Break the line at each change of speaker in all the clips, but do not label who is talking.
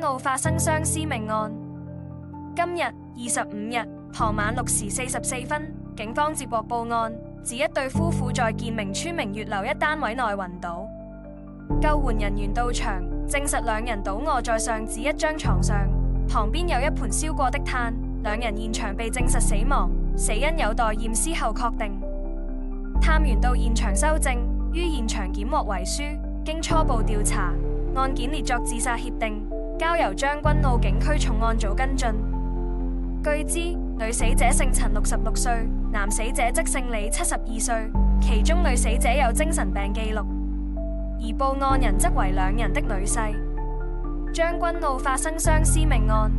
澳發生雙屍命案。今日25日傍晚6時44分，警方接獲報案，指一對夫婦在建明村明月樓一單位內暈倒。救援人員到場，證實兩人倒卧在上址一張床上，旁邊有一盤燒過的炭。兩人現場被證實死亡，死因有待驗屍後確定。探員到現場搜證，於現場檢獲遺書，經初步調查，案件列作自殺協定，交由將軍澳警區重案組跟進。據知，女死者姓陳66歲，男死者則姓李72歲，其中女死者有精神病記錄，而報案人則為兩人的女婿。將軍澳發生雙屍命案。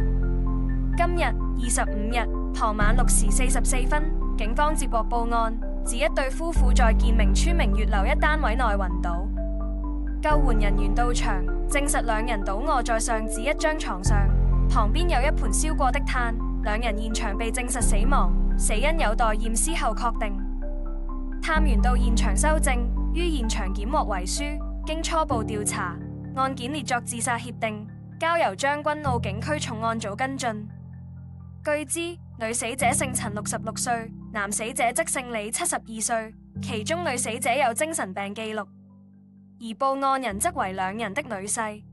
今日25日傍晚6時44分，警方接獲報案，指一對夫婦在建明村明月樓一單位內暈倒。救援人員到場，證實兩人倒卧在上址一張床上，旁邊有一盤燒過的炭。兩人現場被證實死亡，死因有待驗屍後確定。探員到現場搜證，於現場檢獲遺書，經初步調查，案件列作自殺協定，交由將軍澳警區重案組跟進。據知，女死者姓陳66歲，男死者則姓李72歲，其中女死者有精神病記錄，而報案人則為兩人的女婿。